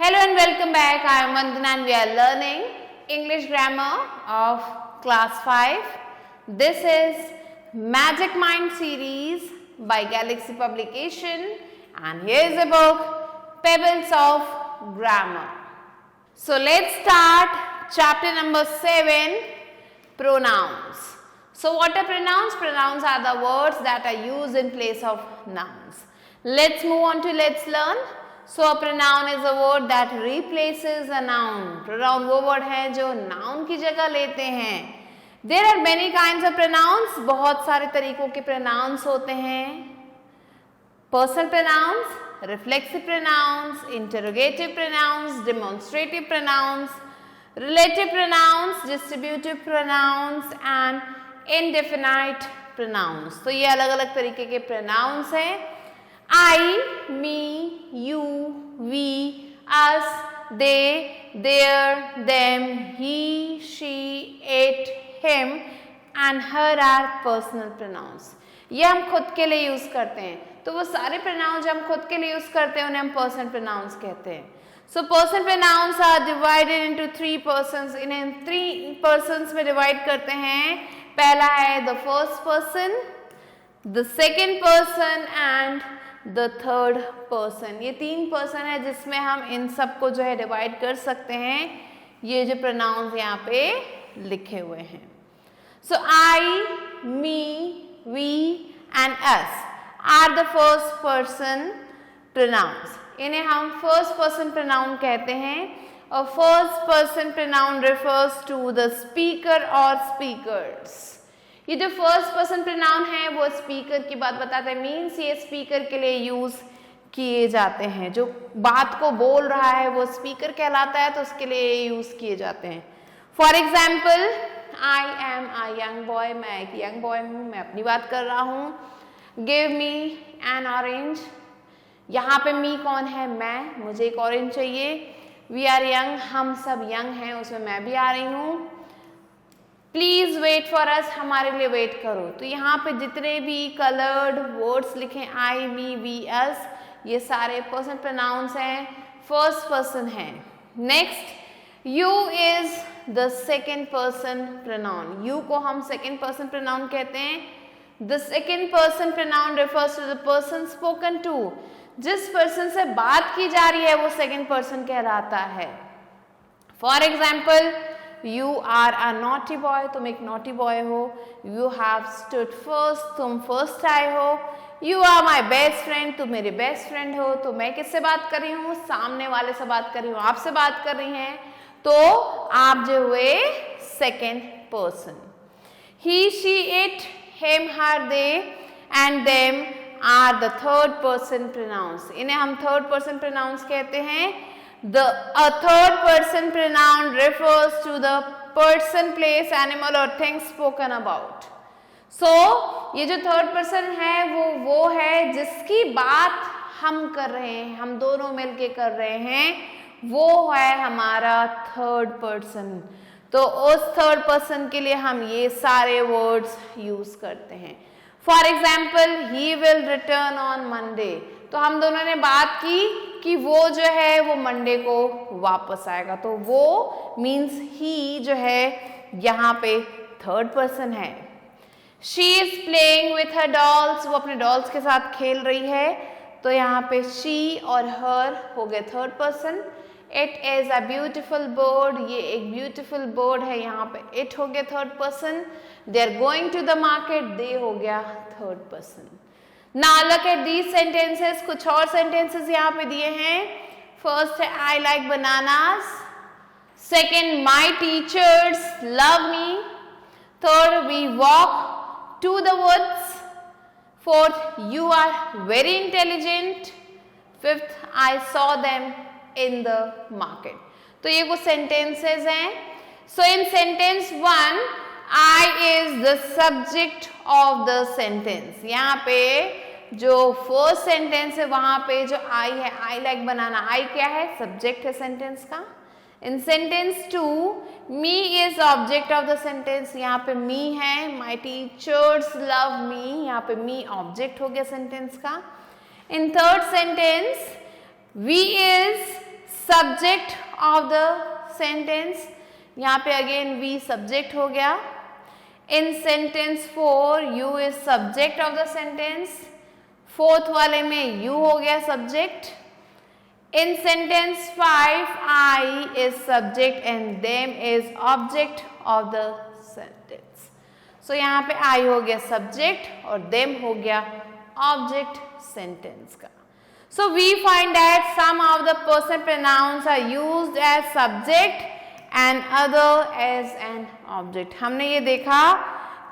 Hello and welcome back. I am Vandana and we are learning English grammar of class 5. This is Magic Mind series by Galaxy Publication and here is a book Pebbles of Grammar. So let's start chapter number 7, Pronouns. So what are pronouns? Pronouns are the words that are used in place of nouns. Let's move on to let's learn. So a pronoun is a word that replaces a noun. Pronoun वो word है जो noun की जगह लेते हैं. There are many kinds of pronouns. बहुत सारे तरीकों के pronouns होते हैं. Personal pronouns, reflexive pronouns, interrogative pronouns, demonstrative pronouns, relative pronouns, distributive pronouns and indefinite pronouns. तो ये अलग अलग तरीके के pronouns हैं. I, me, you, we, us, they, their, them, he, she, it, him and her are personal pronouns. ये हम खुद के लिए यूज करते हैं. तो वो सारे pronouns जो हम खुद के लिए यूज करते हैं उन्हें हम personal pronouns कहते हैं. So personal pronouns are divided into 3 persons. इन्हें 3 persons में divide करते हैं. पहला है the first person, the second person and the third person. ये 3 पर्सन है जिसमें हम इन सबको जो है डिवाइड कर सकते हैं. ये जो प्रोनाउंस यहाँ पे लिखे हुए हैं. So I, me, we and us are the first person pronouns. इन्हें हम first person pronoun कहते हैं. और first person pronoun refers to the speaker or speakers. ये जो फर्स्ट पर्सन प्रोनाउन है वो स्पीकर की बात बताता है. मीन्स ये स्पीकर के लिए यूज किए जाते हैं. जो बात को बोल रहा है वो स्पीकर कहलाता है तो उसके लिए यूज किए जाते हैं. For example I am a young boy. मैं एक यंग बॉय हूँ, मैं अपनी बात कर रहा हूँ. Give me N orange. यहाँ पे मी कौन है? मैं. मुझे एक ऑरेंज चाहिए. We are young. हम सब यंग हैं, उसमें मैं भी आ रही हूँ. Please wait for us. हमारे लिए वेट करो. तो यहाँ पे जितने भी कलर्ड वर्ड्स लिखे आई, मी, वी, अस, ये सारे पर्सन प्रोनाउंस हैं, फर्स्ट पर्सन है. Next you is the second person pronoun. You को हम सेकेंड पर्सन प्रोनाउन कहते हैं. The second person pronoun refers to the person spoken to. जिस पर्सन से बात की जा रही है वो सेकेंड पर्सन कहलाता है. For example You are a naughty boy. तुम एक naughty boy हो. You have stood first. तुम first आए हो. You are my best friend. तुम मेरे best friend हो. तो मैं किससे बात कर रही हूँ? सामने वाले से बात कर रही हूँ. आपसे बात कर रही हैं. तो आप जो हुए second person. He, she, it, him, her, they and them are the third person pronouns. इन्हें हम third person pronouns कहते हैं. A third person pronoun refers to the person, place, animal or thing spoken about. So ये जो third person है वो है जिसकी बात हम कर रहे हैं, हम दोनों मिलके कर रहे हैं, वो है हमारा third person. तो उस third person के लिए हम ये सारे words use करते हैं. For example, he will return on Monday. तो हम दोनों ने बात की कि वो जो है वो मंडे को वापस आएगा. तो वो मीन्स ही जो है यहाँ पे थर्ड पर्सन है. She is playing with her dolls. वो अपने डॉल्स के साथ खेल रही है. तो यहाँ पे शी और हर हो गए third person. It is a beautiful bird. ये एक ब्यूटिफुल बर्ड है. यहाँ पे इट हो गया third person. They are going to the market. They हो गया third person. Now look at these sentences. कुछ और sentences यहाँ पे दिए हैं. First है I like bananas. Second, my teachers love me. Third, we walk to the woods. Fourth, you are very intelligent. Fifth, I saw them in the market. तो ये कुछ sentences हैं. So in sentence 1, I is the subject of the sentence. यहाँ पे जो first sentence है वहां पे जो I है, I like banana. I क्या है? सब्जेक्ट है सेंटेंस का. इन sentence 2, me is object of the sentence. यहाँ पे me है. My teachers love me. यहाँ पे me ऑब्जेक्ट हो गया सेंटेंस का. In third sentence we is subject of the sentence. यहाँ पे अगेन we subject हो गया. In sentence 4 you is subject of the sentence. Fourth वाले में you हो गया subject. In sentence 5 I is subject and them is object of the sentence. So यहाँ पे I हो गया subject और them हो गया object sentence का. So we find that some of the person pronouns are used as subject and other as an object. हमने ये देखा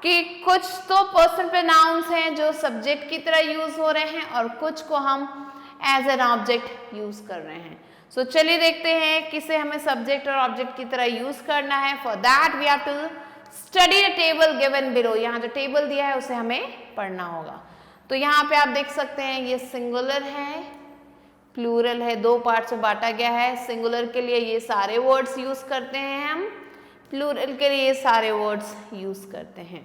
कि कुछ तो पर्सन प्रोनाउंस हैं जो सब्जेक्ट की तरह यूज हो रहे हैं और कुछ को हम एज एन ऑब्जेक्ट यूज कर रहे हैं. सो चलिए देखते हैं किसे हमें सब्जेक्ट और ऑब्जेक्ट की तरह यूज करना है. For that we have to study the table given below. यहाँ जो टेबल दिया है उसे हमें पढ़ना होगा. तो यहाँ पे आप देख सकते हैं ये सिंगुलर है, प्लूरल है, दो पार्ट में बांटा गया है. सिंगुलर के लिए ये सारे वर्ड्स यूज करते हैं हम, प्लूरल के लिए ये सारे वर्ड्स यूज करते हैं.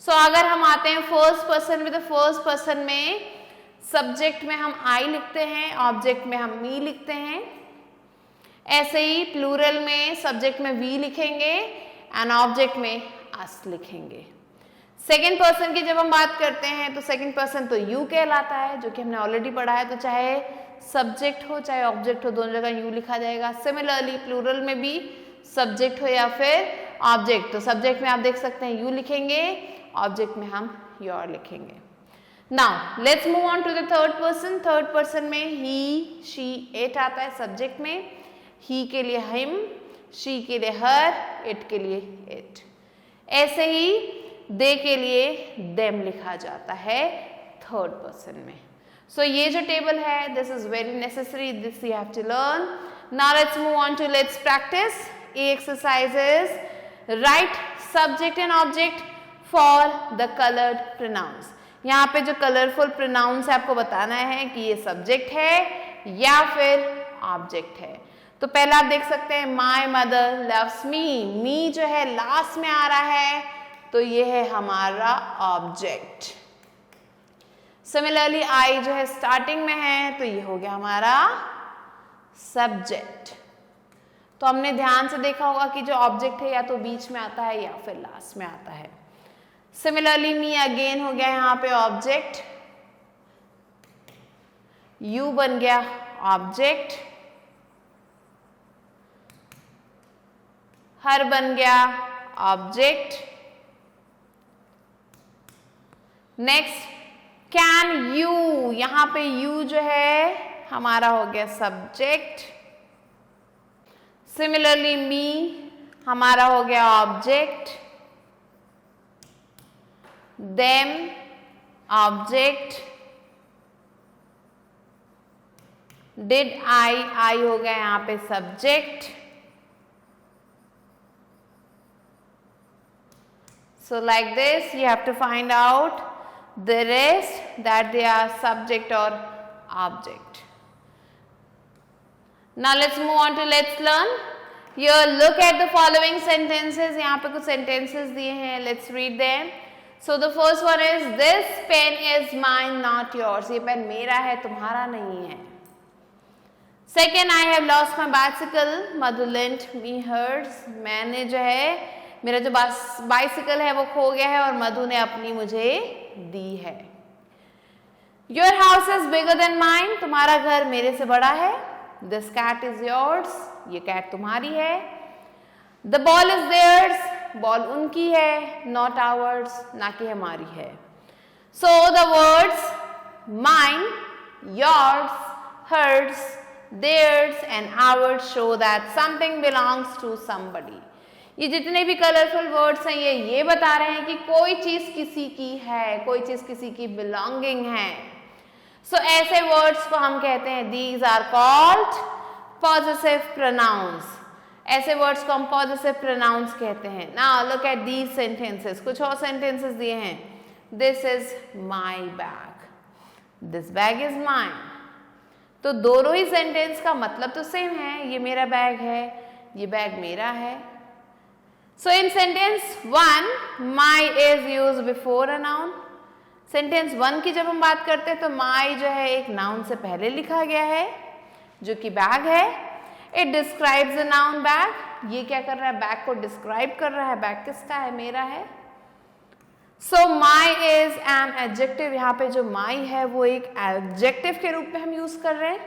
सो अगर हम आते हैं फर्स्ट पर्सन में, तो फर्स्ट पर्सन में सब्जेक्ट में हम आई लिखते हैं, ऑब्जेक्ट में हम मी लिखते हैं. ऐसे ही प्लूरल में सब्जेक्ट में वी लिखेंगे एंड ऑब्जेक्ट में अस लिखेंगे. सेकेंड पर्सन की जब हम बात करते हैं तो सेकेंड पर्सन तो यू कहलाता है, जो कि हमने ऑलरेडी पढ़ा है. तो चाहे सब्जेक्ट हो चाहे ऑब्जेक्ट हो, दोनों जगह यू लिखा जाएगा. सिमिलरली प्लूरल में भी सब्जेक्ट हो या फिर ऑब्जेक्ट, तो सब्जेक्ट में आप देख सकते हैं यू लिखेंगे, ऑब्जेक्ट में हम योर लिखेंगे. Now let's move on to the third person. Third person में ही, शी, इट आता है सब्जेक्ट में. ही के लिए हिम, शी के लिए हर, इट के लिए इट. ऐसे ही दे के लिए देम लिखा जाता है थर्ड पर्सन में. सो ये जो टेबल है, this is very necessary, this you have to learn. Now let's move on to let's practice. A exercise is write subject and object for the colored pronouns. यहाँ पे जो कलरफुल प्रोनाउंस है आपको बताना है कि ये सब्जेक्ट है या फिर ऑब्जेक्ट है. तो पहला आप देख सकते हैं माई मदर लव्स मी. मी जो है लास्ट में आ रहा है तो ये है हमारा ऑब्जेक्ट. सिमिलरली आई जो है स्टार्टिंग में है तो ये हो गया हमारा सब्जेक्ट. तो हमने ध्यान से देखा होगा कि जो ऑब्जेक्ट है या तो बीच में आता है या फिर लास्ट में आता है. सिमिलरली मी अगेन हो गया यहाँ पे ऑब्जेक्ट, यू बन गया ऑब्जेक्ट, हर बन गया ऑब्जेक्ट. नेक्स्ट कैन यू, यहाँ पे यू जो है हमारा हो गया सब्जेक्ट. सिमिलरली मी हमारा हो गया object, them object, did I, I हो गया यहाँ पे subject. So like this you have to find out the rest that they are subject or object. Now let's move on to let's learn. Here look at the following sentences. यहाँ पे कुछ sentences दिए हैं. Let's read them. So the first one is this pen is mine not yours. ये pen मेरा है तुम्हारा नहीं है. Second, I have lost my bicycle. Madhu lent me hers. मैंने जो है मेरा जो बाइसिकल है वो खो गया है और मधु ने अपनी मुझे दी है. Your house is bigger than mine. तुम्हारा घर मेरे से बड़ा है. This cat is yours. ये कैट तुम्हारी है. The ball is theirs. Ball उनकी है, not ours. ना कि हमारी है. So the words mine, yours, hers, theirs and ours show that something belongs to somebody. ये जितने भी कलरफुल वर्ड्स हैं ये बता रहे हैं कि कोई चीज किसी की है, कोई चीज किसी की बिलोंगिंग है. सो ऐसे वर्ड्स को हम कहते हैं these are called possessive pronouns. ऐसे वर्ड्स को हम पॉजेसिव प्रोनाउंस कहते हैं. Now look at these sentences. कुछ और सेंटेंसेस दिए हैं. This is my bag, this bag is mine. तो दोनों ही सेंटेंस का मतलब तो सेम है. ये मेरा बैग है, ये बैग मेरा है. So in sentence 1, my is used before a noun. Sentence 1 की जब हम बात करते हैं तो my जो है एक noun से पहले लिखा गया है जो कि बैग है. It describes the noun bag. ये क्या कर रहा है? बैग को डिस्क्राइब कर रहा है. बैग किसका है? मेरा है. So my is an adjective. यहाँ पे जो my है वो एक adjective के रूप में हम यूज कर रहे हैं.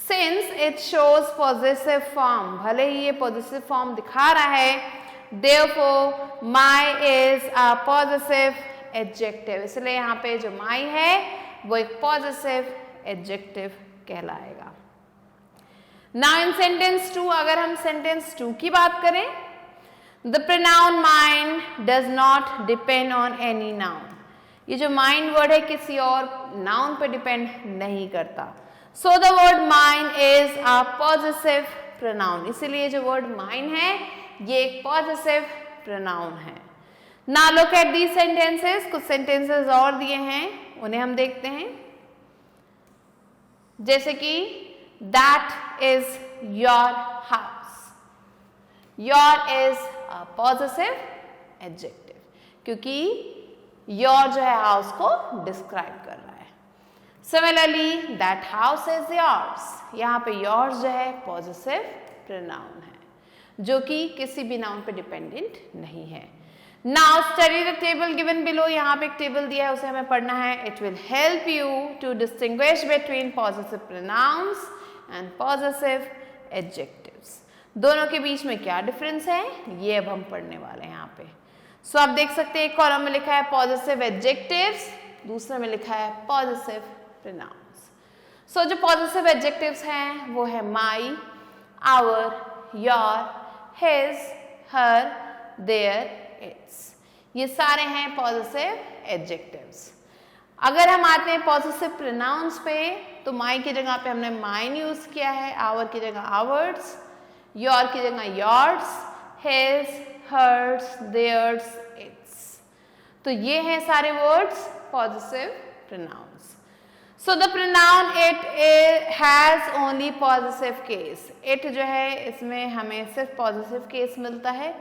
Since it shows possessive form, भले ही ये possessive form दिखा रहा है, therefore my is a possessive adjective. इसलिए यहाँ पे जो my है वो एक possessive adjective कहलाएगा. Now in sentence 2, अगर हम sentence 2 की बात करें, the pronoun mine does not depend on any noun. ये जो mine word है किसी और noun पे depend नहीं करता. So the word mine is a possessive pronoun. इसीलिए जो word mine है ये एक possessive pronoun है. Now look at these sentences. कुछ sentences और दिए हैं, उन्हें हम देखते हैं. जैसे कि that is your house. Your is a possessive adjective क्योंकि your जो है house को describe कर रहा है. Similarly, that house is yours. यहाँ पे yours जो है possessive pronoun है जो कि किसी भी noun पे dependent नहीं है. Now study the table given below. यहाँ पे एक टेबल दिया है, उसे हमें पढ़ना है. It will help you to distinguish between possessive pronouns and possessive adjectives. दोनों के बीच में क्या डिफरेंस है ये अब हम पढ़ने वाले हैं यहाँ पे. सो आप देख सकते हैं एक कॉलम में लिखा है possessive adjectives, दूसरे में लिखा है possessive pronouns. सो जो possessive adjectives हैं वो है my, our, your, his, her, their, its. ये सारे हैं possessive adjectives. अगर हम आते हैं possessive pronouns पे तो my की जगह पे हमने mine यूज किया है, our की जगह ours, your की जगह yours, his, hers, theirs, its. तो ये हैं सारे words possessive pronouns. So the pronoun it has only possessive case. It जो है इसमें हमें सिर्फ possessive case मिलता है.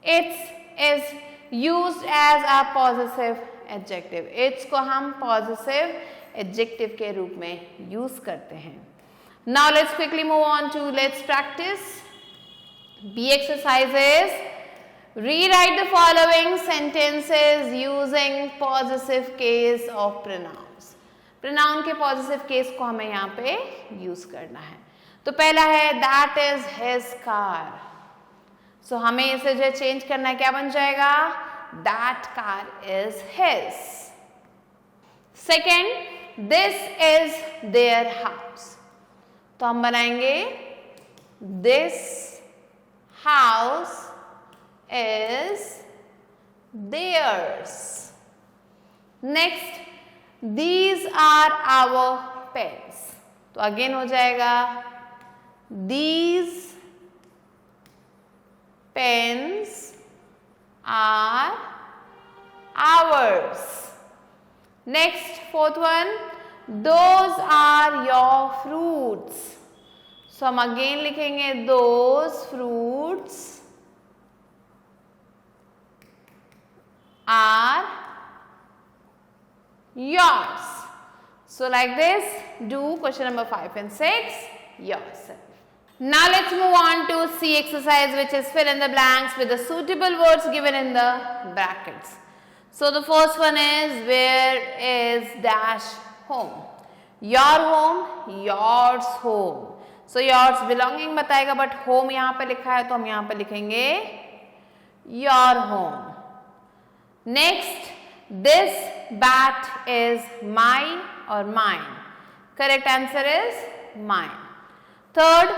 Its is used as a possessive adjective. Its को हम possessive adjective के रूप में use करते हैं. Now let's quickly move on to let's practice. B exercises. Rewrite the following sentences using possessive case of pronouns. Pronoun के possessive case को हमें यहाँ पे use करना है. तो पहला है that is his car. So हमें इसे जो चेंज करना है, क्या बन जाएगा? That car is his. Second, this is their house. तो हम बनाएंगे this house is theirs. Next, these are our pets. तो अगेन हो जाएगा these pens are ours. Next, fourth one, those are your fruits. So हम again लिखेंगे those fruits are yours. So like this, do question number 5 and 6 yourself. Now let's move on to C exercise, which is fill in the blanks with the suitable words given in the brackets. So the first one is where is dash home. Your home, yours home. So yours belonging बताएगा, but home यहाँ पे लिखा है तो हम यहाँ पे लिखेंगे your home. Next, this bat is my or mine. Correct answer is mine. Third,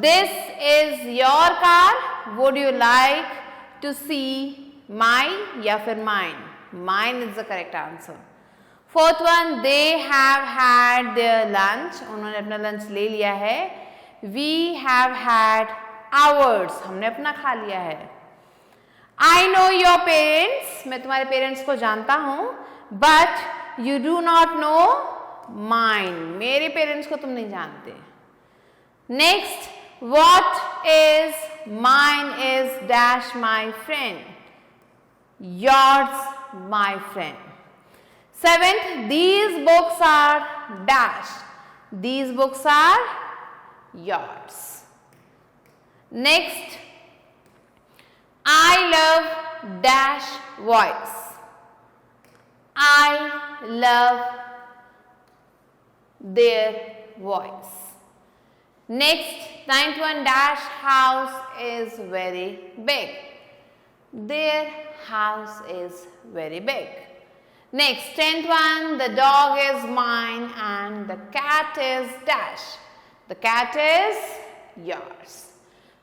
this is your car. Would you like to see my या फिर mine? Mine is the correct answer. Fourth one, they have had their lunch. उन्होंने अपना lunch ले लिया है. We have had ours. हमने अपना खा लिया है. I know your parents. मैं तुम्हारे parents को जानता हूँ. But you do not know mine. मेरे parents को तुम नहीं जानते. Next, what is mine is dash my friend. Yours my friend. Seventh, these books are dash. These books are yours. Next, I love dash voice. I love their voice. Next, 9th one, dash house is very big. Their house is very big. Next, 10th one, the dog is mine and the cat is dash. The cat is yours.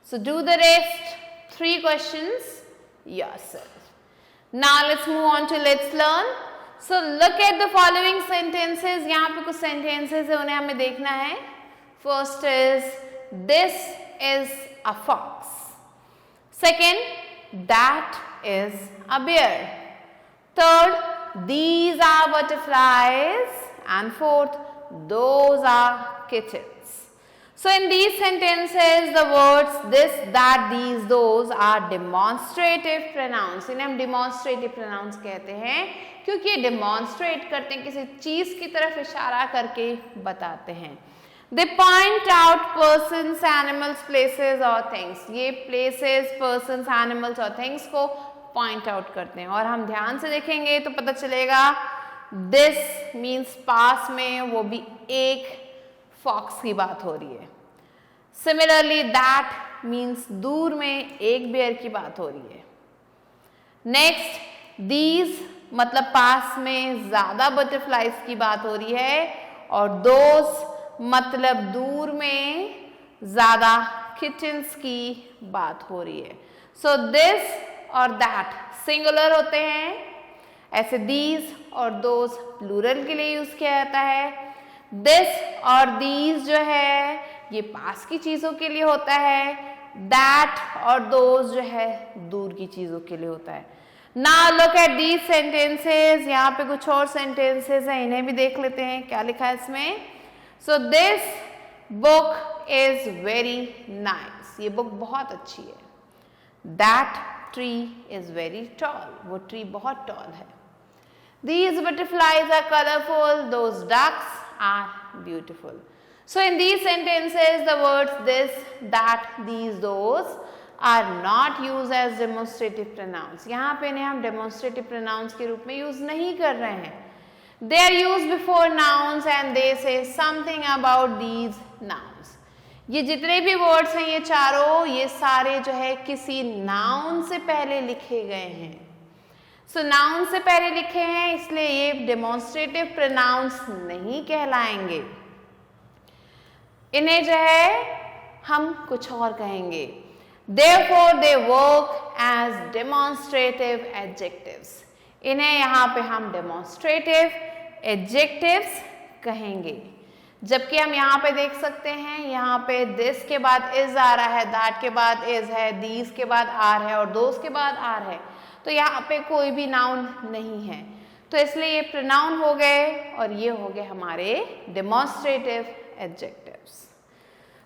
So do the rest 3 questions yourself. Now let's move on to let's learn. So look at the following sentences. यहाँ पे कुछ sentences है, उन्हें हमें देखना है. First is, this is a fox. Second, that is a bear. Third, these are butterflies. And fourth, those are kittens. So in these sentences, the words this, that, these, those are demonstrative pronouns. इन्हें हम demonstrative pronouns कहते हैं क्योंकि ये demonstrate करते हैं, किसी चीज की तरफ इशारा करके बताते हैं. They point out persons, animals, places or things. ये places, persons, animals और things को point out करते हैं. और हम ध्यान से देखेंगे तो पता चलेगा this means पास में, वो भी एक फॉक्स की बात हो रही है. सिमिलरली दैट मीन्स दूर में एक बेयर की बात हो रही है. नेक्स्ट, दीज मतलब पास में ज्यादा बटरफ्लाइज की बात हो रही है और दोस मतलब दूर में ज्यादा किटन्स की बात हो रही है. सो दिस और दैट सिंगुलर होते हैं, ऐसे दीज और दोस प्लूरल के लिए यूज किया जाता है. दिस और दीज जो है ये पास की चीजों के लिए होता है. दैट और दोज जो है दूर की चीजों के लिए होता है. Now look at these sentences. यहाँ पे कुछ और सेंटेंसेस हैं, इन्हें भी देख लेते हैं क्या लिखा है इसमें. So this book is very nice. ये बुक बहुत अच्छी है. That tree is very tall. वो ट्री बहुत टॉल है. These butterflies are colorful. Those ducks are beautiful. So in these sentences, the words this, that, these, those are not used as demonstrative pronouns. यहाँ पे इन्हें हम demonstrative pronouns के रूप में use नहीं कर रहे हैं. They are used before nouns and they say something about these nouns. ये जितने भी words हैं ये चारों, ये सारे जो है किसी noun से पहले लिखे गए हैं. So noun से पहले लिखे हैं इसलिए ये demonstrative pronouns नहीं कहलाएंगे. इन्हें जो है हम कुछ और कहेंगे. Therefore they work as demonstrative adjectives. इन्हें यहाँ पे हम demonstrative adjectives कहेंगे. जबकि हम यहाँ पे देख सकते हैं, यहाँ पे this के बाद is आ रहा है, that के बाद is है, these के बाद are है और those के बाद are है. तो यहाँ पे कोई भी नाउन नहीं है, तो इसलिए ये प्रोनाउन हो गए और ये हो गए हमारे demonstrative adjectives.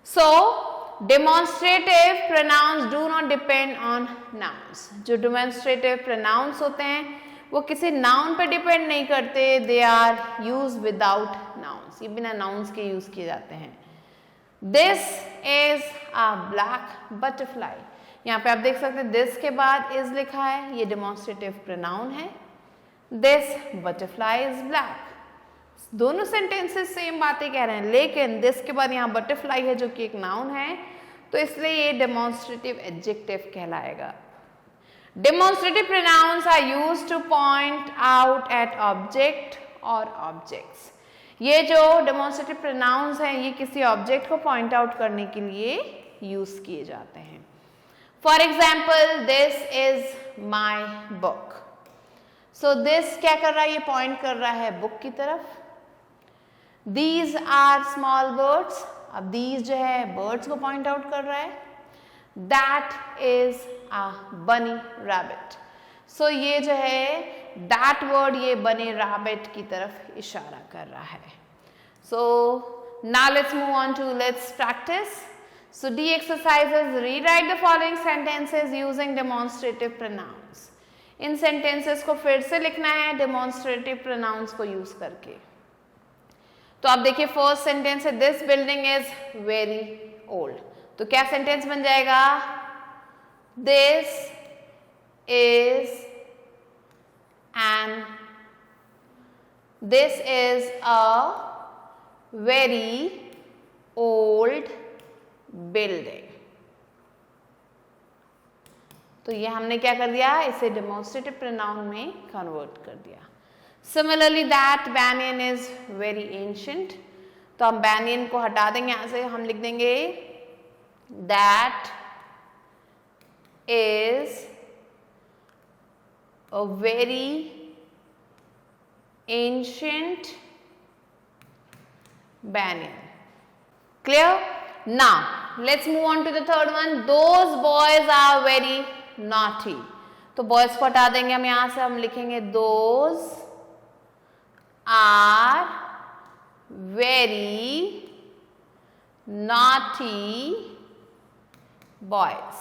So demonstrative pronouns do not depend on nouns. जो डेमोन्स्ट्रेटिव प्रोनाउंस होते हैं वो किसी नाउन पर डिपेंड नहीं करते. They are use without nouns. ये बिना नाउन्स के यूज किए जाते हैं. This is a black butterfly. यहाँ पे आप देख सकते हैं दिस के बाद इज लिखा है, ये डेमोन्स्ट्रेटिव प्रोनाउन है. This butterfly is black. दोनों सेंटेंसेस सेम बातें कह रहे हैं, लेकिन दिस के बाद यहाँ बटरफ्लाई है जो कि एक नाउन है, तो इसलिए ये डेमोन्स्ट्रेटिव एडजेक्टिव कहलाएगा. Demonstrative pronouns are used to point out at object और ऑब्जेक्ट्स. ये जो डेमोन्स्ट्रेटिव प्रोनाउंस हैं ये किसी ऑब्जेक्ट को पॉइंट आउट करने के लिए यूज किए जाते हैं. For example, this is my book. So this क्या कर रहा है, ये पॉइंट कर रहा है बुक की तरफ. These are small birds. अब these जो है birds को पॉइंट आउट कर रहा है. That is a bunny rabbit. So ये जो है that word ये bunny rabbit की तरफ इशारा कर रहा है. So now let's move on to let's practice. So D exercises, rewrite the following sentences using demonstrative pronouns. In sentences को फिर से लिखना है demonstrative pronouns को यूज करके. तो आप देखिए फर्स्ट सेंटेंस है this building is very old. तो क्या सेंटेंस बन जाएगा? This is a very old building. तो ये हमने क्या कर दिया? इसे डेमोन्स्ट्रेटिव प्रोनाउन में कन्वर्ट कर दिया। Similarly that banyan is very ancient, तो हम banyan को हटा देंगे यहां से, हम लिख देंगे that is a very ancient banyan. Clear? Now let's move on to the third one. Those boys are very naughty. तो boys को हटा देंगे हम यहां से, हम लिखेंगे those are very naughty boys.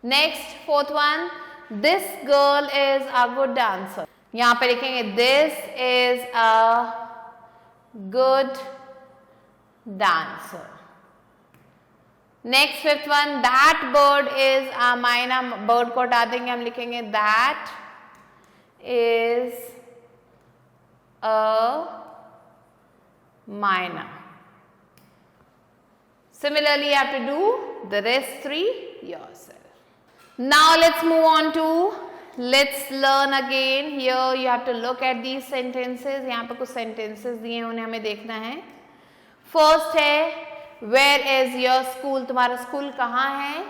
Next, fourth one, this girl is a good dancer. यहां पे लिखेंगे this is a good dancer. Next, fifth one, that bird is a myna. bird को हटा देंगे, हम लिखेंगे that is a myna. Similarly, you have to do the rest three yourself. Now let's move on to let's learn again. Here you have to look at these sentences. यहाँ पे कुछ sentences दिए हैं, उन्हें हमें देखना है. First है Where is your school? तुम्हारा स्कूल कहाँ है?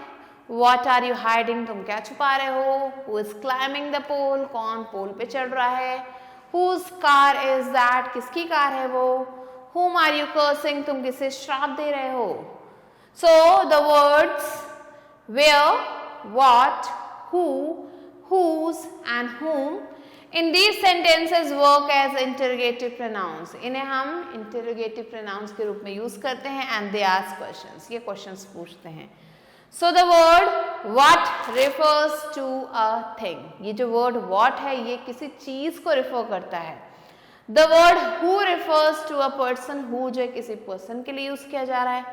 What are you hiding? तुम क्या छुपा रहे हो? Who is climbing the pole? कौन पोल पे चढ़ रहा है? Whose car is that? किसकी कार है वो? Whom are you cursing? तुम किसे श्राप दे रहे हो? So the words where, what, who, whose and whom in these sentences work as interrogative pronouns. इन्हें हम interrogative pronouns के रूप में यूज करते हैं and they ask questions. ये questions पूछते हैं. So the word what refers to a thing. ये जो word what है ये किसी चीज को refer करता है. The word who refers to a person. Who जो है किसी person के लिए यूज किया जा रहा है.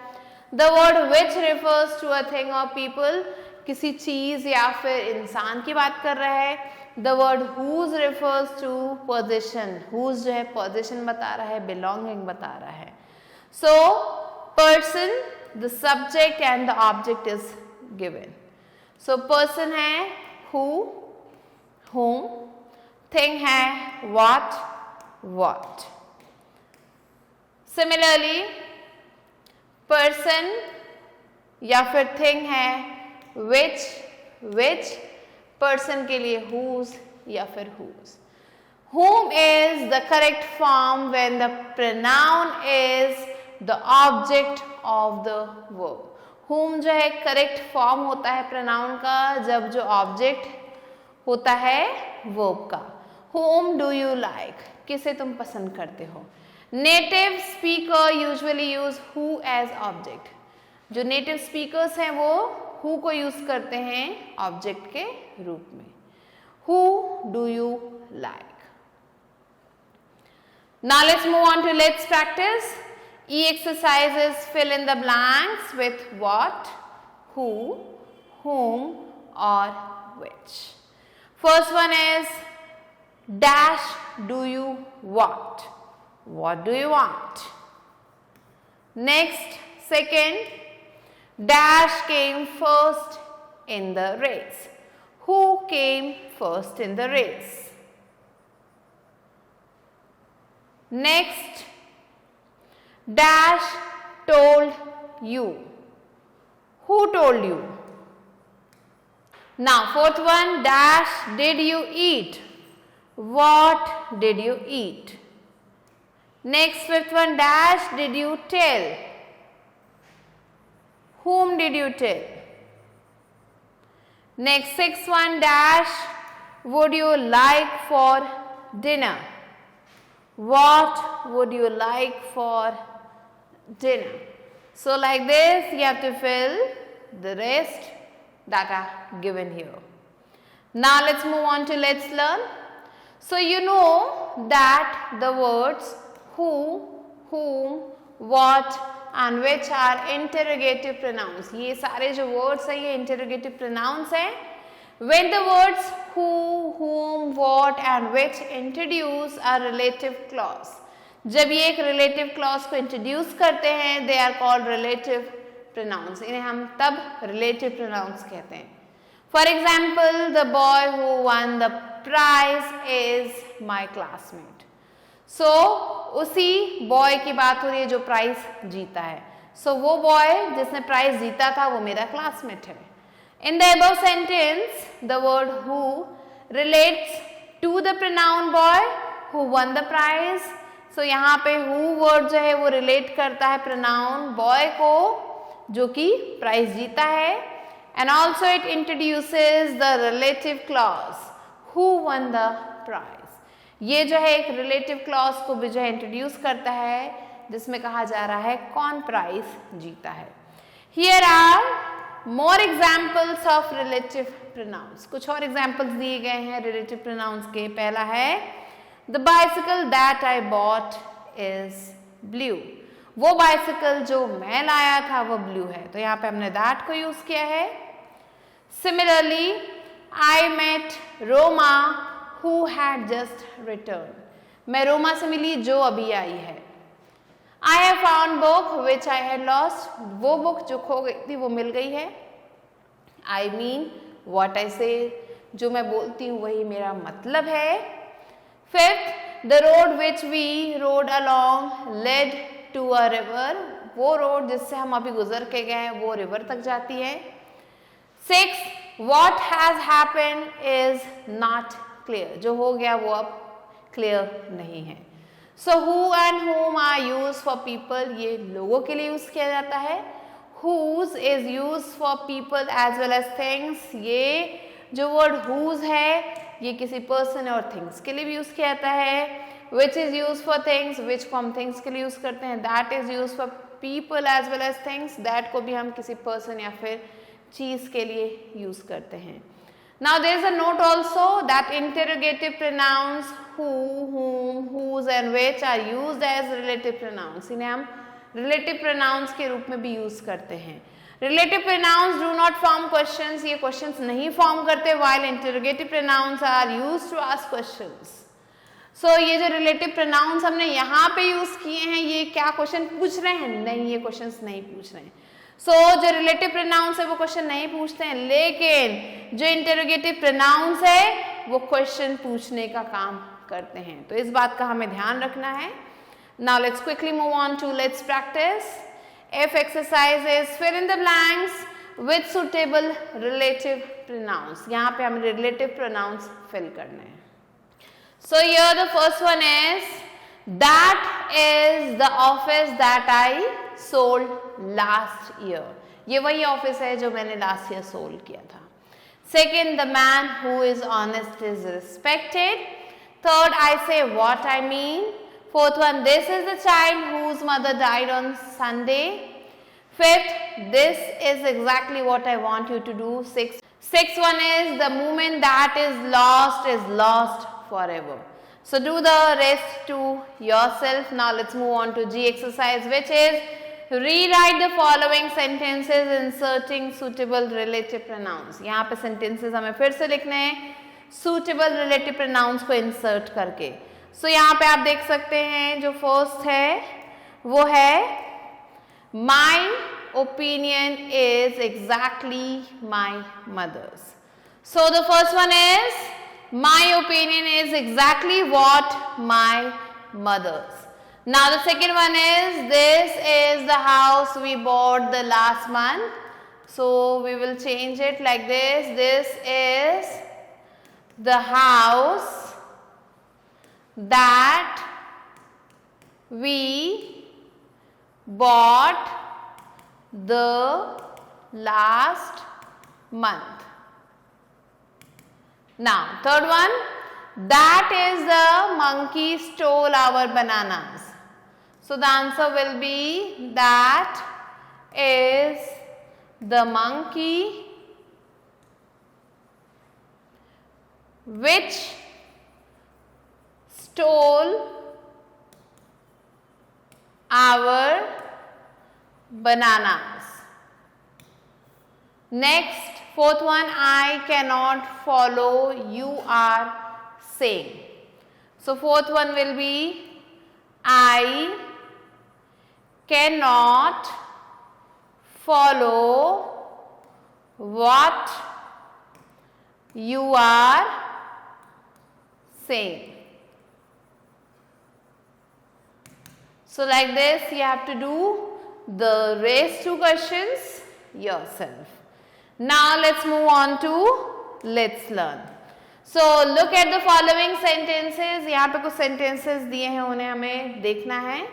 The word which refers to a thing or people. किसी चीज या फिर इंसान की बात कर रहा है. The word whose refers to possession. Whose जो है possession बता रहा है, belonging बता रहा है. So person, the subject and the object is given. So person है who, whom, thing है what. Similarly person या फिर thing है which, person के लिए whose या फिर whose. Whom is the correct form when the pronoun is the object of the verb. Whom जो है correct form होता है pronoun का जब जो object होता है verb का. Whom do you like? किसे तुम पसंद करते हो? Native speaker usually use who as object. जो native speakers हैं वो who को यूज करते हैं ऑब्जेक्ट के रूप में. Who do you like? Now let's move on to let's practice. E exercises fill in the blanks with what, who, whom or which. First one is dash do you want? What do you want? Next, second, dash came first in the race. Who came first in the race? Next, dash told you. Who told you? Now fourth one, dash did you eat? What did you eat? Next, fifth one, dash did you tell? Whom did you tell? Next, sixth one, dash would you like for dinner? What would you like for dinner? So like this you have to fill the rest that are given here. Now let's move on to let's learn. So you know that the words who, whom, what and which are interrogative pronouns. ये सारे जो words हैं ये interrogative pronouns हैं. When the words who, whom, what and which introduce a relative clause. जब ये एक relative clause को introduce करते हैं, they are called relative pronouns. इन्हें हम तब relative pronouns कहते हैं. For example, the boy who won the prize is my classmate. So उसी boy की बात हो रही है जो prize जीता है. So वो boy जिसने prize जीता था वो मेरा classmate है. In the above sentence, the word who relates to the pronoun boy who won the prize. So यहाँ पे who word जो है वो relate करता है pronoun boy को जो कि prize जीता है. And also it introduces the relative clause who won the prize. ये जो है एक relative clause को भी जो है introduce करता है जिसमें कहा जा रहा है कौन prize जीता है. Here are more examples of relative pronouns. कुछ और examples दिए गए हैं relative pronouns के. पहला है the bicycle that I bought is blue. वो bicycle जो मैं लाया था वो blue है. तो यहाँ पे हमने that को use किया है. Similarly, I met Roma who had just returned. मैं रोमा से मिली जो अभी आई है. I have found book which I had lost. वो बुक जो खो गई थी वो मिल गई है. I mean what I say. जो मैं बोलती हूँ वही मेरा मतलब है. Fifth, the road which we rode along led to a river. वो रोड जिससे हम अभी गुजर के गए हैं वो रिवर तक जाती है. Sixth, what has happened is not clear. जो हो गया वो अब clear नहीं है. So who and whom are used for people. ये लोगों के लिए यूज किया जाता है. Whose is used for people as well as things. ये जो word whose है ये किसी person और things के लिए भी यूज किया जाता है. Which is used for things, which को हम things के लिए यूज करते हैं. That is used for people as well as things. That को भी हम किसी person या फिर चीज के लिए यूज करते हैं. Now there is a note also that interrogative pronouns who, whom, whose and which are used as relative pronouns. इन्हें हम relative pronouns के रूप में भी यूज करते हैं. Relative pronouns do not form questions. ये questions नहीं form करते while interrogative pronouns are used to ask questions. So ये जो relative pronouns हमने यहाँ पे यूज किए हैं ये क्या question पूछ रहे हैं? नहीं, ये questions नहीं पूछ रहे हैं. So जो relative pronouns है वो question नहीं पूछते हैं, लेकिन जो interrogative pronouns है वो question पूछने का काम करते हैं. तो इस बात का हमें ध्यान रखना है. Now let's quickly move on to let's practice. If exercise is fill in the blanks with suitable relative pronouns. यहाँ पे हमें relative pronouns fill करने हैं. So here the first one is that is the office that I sold last year. ये वही office है जो मैंने last year sold किया था. Second, the man who is honest is respected. Third, I say what I mean. Fourth one, this is the child whose mother died on Sunday. Fifth, this is exactly what I want you to do. Sixth one is the moment that is lost forever. So do the rest to yourself. Now let's move on to G exercise, which is rewrite the following sentences inserting suitable relative pronouns. यहाँ पे sentences हमें फिर से लिखने हैं suitable relative pronouns को insert करके. So यहाँ पे आप देख सकते हैं जो first है वो है my opinion is exactly my mother's. So the first one is my opinion is exactly what my mother's. Now the second one is this is the house we bought the last month. So we will change it like this. This is the house that we bought the last month. Now third one, that is the monkey stole our bananas. So the answer will be that is the monkey which stole our bananas. Next, fourth one, I cannot follow, you are saying. So fourth one will be I cannot follow what you are saying. So like this you have to do the rest two questions yourself. Now let's move on to let's learn. So look at the following sentences. यहाँ पे कुछ sentences दिए हैं, उन्हें हमें देखना है.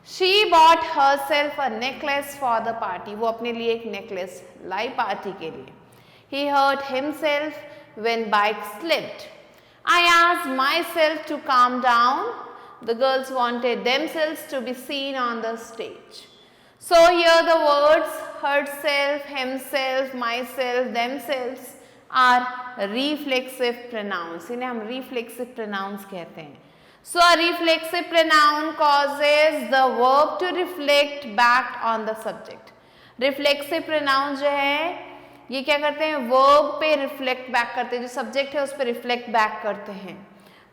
She bought herself a necklace for the party. वो अपने लिए एक necklace लाई पार्टी के लिए. He hurt himself when bike slipped. I asked myself to calm down. The girls wanted themselves to be seen on the stage. So here the words herself, himself, myself, themselves are reflexive pronouns. इन्हें हम reflexive pronouns कहते हैं. So a reflexive pronoun causes the verb to reflect back on the subject. Reflexive pronoun जो है ये क्या करते हैं, verb पे reflect back करते हैं, जो subject है उस पे reflect back करते हैं.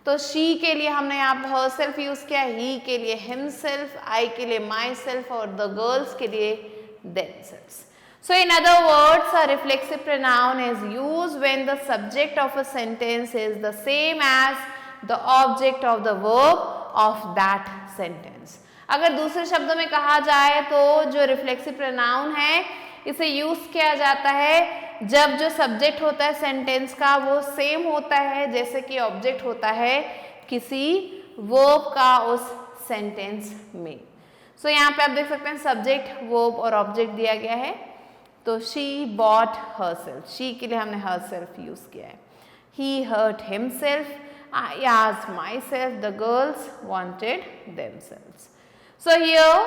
तो she के लिए हमने यहाँ पे herself यूज किया, he के लिए himself, I के लिए myself और the girls के लिए themselves. So in other words, a reflexive pronoun is used when the subject of a sentence is the same as the object of the verb of that sentence. अगर दूसरे शब्दों में कहा जाए तो जो reflexive pronoun है इसे यूज किया जाता है जब जो सब्जेक्ट होता है सेंटेंस का वो सेम होता है जैसे कि ऑब्जेक्ट होता है किसी वर्ब का उस सेंटेंस में. सो यहाँ पे आप देख सकते हैं सब्जेक्ट, वर्ब और ऑब्जेक्ट दिया गया है. तो शी बॉट हरसेल्फ, शी के लिए हमने हरसेल्फ यूज किया है. He hurt himself, I asked myself, the girls wanted themselves. So here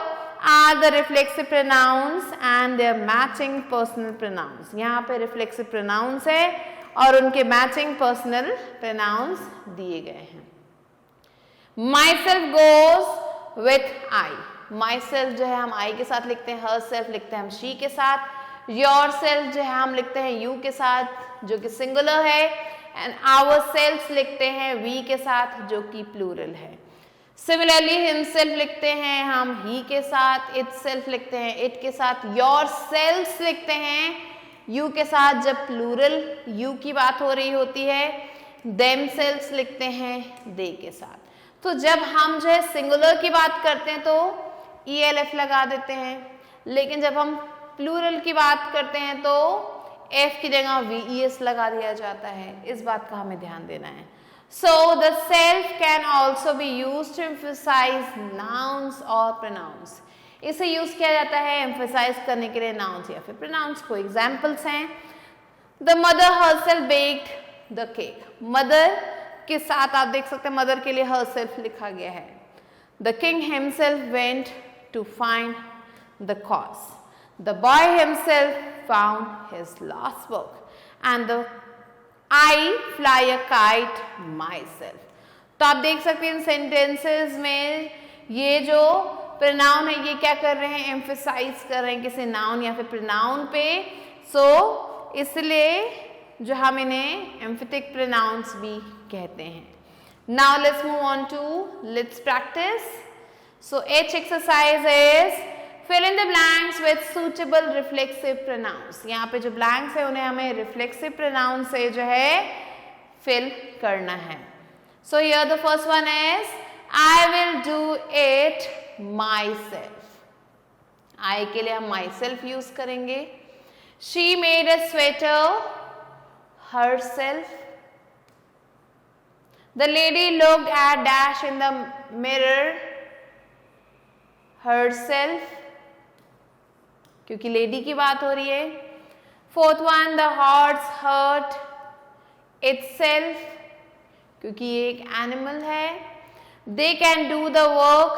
are the reflexive pronouns and their matching personal pronouns. यहाँ पे reflexive pronouns है और उनके matching personal pronouns दिए गए हैं. Myself goes with I. Myself जो है हम I के साथ लिखते हैं, herself लिखते हैं हम she के साथ, yourself जो है हम लिखते हैं you के साथ जो कि singular है, एंड ourselves लिखते हैं we के साथ जो कि प्लूरल है. सिमिलरली himself लिखते हैं हम he के साथ, itself लिखते हैं it के साथ, yourselves लिखते हैं you के साथ जब प्लूरल you की बात हो रही होती है, themselves लिखते हैं they के साथ. तो जब हम जो है सिंगुलर की बात करते हैं तो elf लगा देते हैं, लेकिन जब हम प्लूरल की बात करते हैं तो F की जगह VES लगा दिया जाता है. इस बात का हमें ध्यान देना है. So the self can also be used to emphasize nouns or pronouns. इसे यूज किया जाता है emphasize करने के लिए nouns या फिर pronouns को. Examples हैं The mother herself baked the cake. Mother के साथ आप देख सकते हैं mother के लिए herself लिखा गया है. The king himself went to find the cause. The boy himself found his lost book and I fly a kite myself. तो आप देख सकते हैं इन सेंटेंसेस में ये जो प्रोनाउन है ये क्या कर रहे हैं, एम्फेसाइज कर रहे हैं किसी नाउन या फिर प्रोनाउन पे. सो इसलिए जो हम इन्हें एम्फेटिक प्रोनाउंस भी कहते हैं. Now let's move on to let's practice. So each exercise is fill in the blanks with suitable reflexive pronouns. यहाँ पे जो blanks है उन्हें हमें reflexive pronouns से जो है fill करना है. So here the first one is I will do it myself. I के लिए हम myself use करेंगे. She made a sweater herself. The lady looked at dash in the mirror herself. क्योंकि लेडी की बात हो रही है. Fourth one the horse hurt itself, क्योंकि ये एक एनिमल है. They can do the work,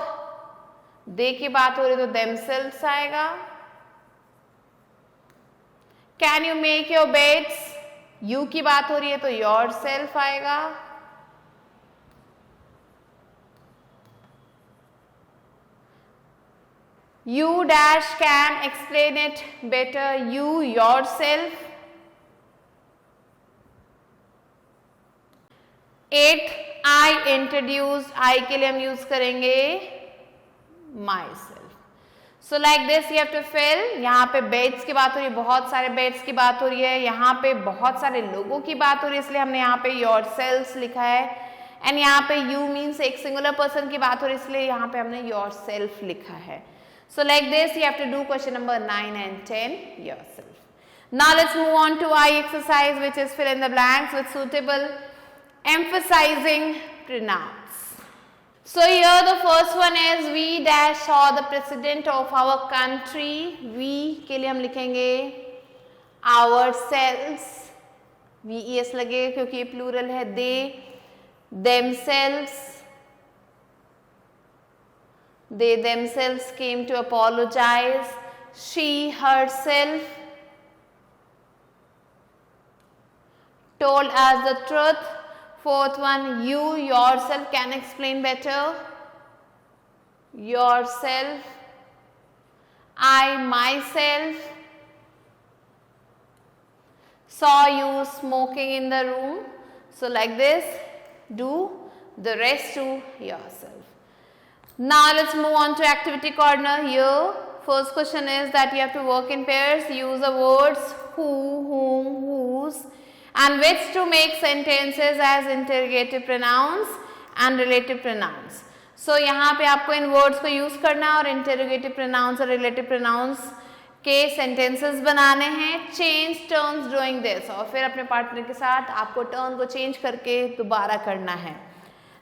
they की बात हो रही है तो देमसेल्व्स आएगा. Can you make your beds, you की बात हो रही है तो योरसेल्फ आएगा. You dash can explain it better. You yourself. 8th, I introduced. I के लिए हम यूज करेंगे myself. So like this you have to fill. यहाँ पे beds की बात हो रही है, बहुत सारे beds की बात हो रही है, यहाँ पे बहुत सारे लोगों की बात हो रही है, इसलिए हमने यहाँ पे yourselves लिखा है. एंड यहाँ पे you means एक सिंगुलर पर्सन की बात हो रही है, इसलिए यहाँ पे हमने yourself लिखा है. So like this you have to do question number 9 and 10 yourself. Now let's move on to I exercise, which is fill in the blanks with suitable emphasizing pronouns. So here the first one is we dash saw the president of our country. We के लिए हम लिखेंगे ourselves. VES लगेगा क्योंकि ये plural है. They, themselves. They themselves came to apologize. She herself told us the truth. 4th one, you yourself can explain better. Yourself. I myself saw you smoking in the room. So like this, do the rest to yourself. Now let's move on to activity corner. Here, first question is that you have to work in pairs. Use the words who, whom, whose, and which to make sentences as interrogative pronouns and relative pronouns. So यहाँ पे आपको इन words को use करना है और interrogative pronouns और relative pronouns के sentences बनाने हैं. Change turns doing this, और फिर अपने partner के साथ आपको turn को change करके दोबारा करना है.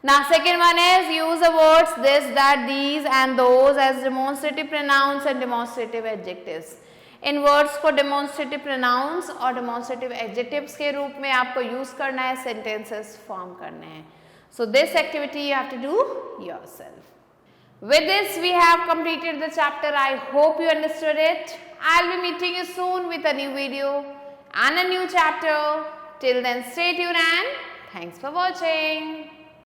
Now second one is use the words this, that, these and those as demonstrative pronouns and demonstrative adjectives. In words को डेमोन्स्ट्रेटिव प्रोनाउंस और डेमोन्स्ट्रेटिव एडजेक्टिव्स के रूप में आपको यूज करना है, सेंटेंसेस फॉर्म करने हैं. So this activity you have to do yourself. With this we have completed the chapter. I hope you understood it. I'll be meeting you soon with a new video and a new chapter. Till then stay tuned and thanks for watching.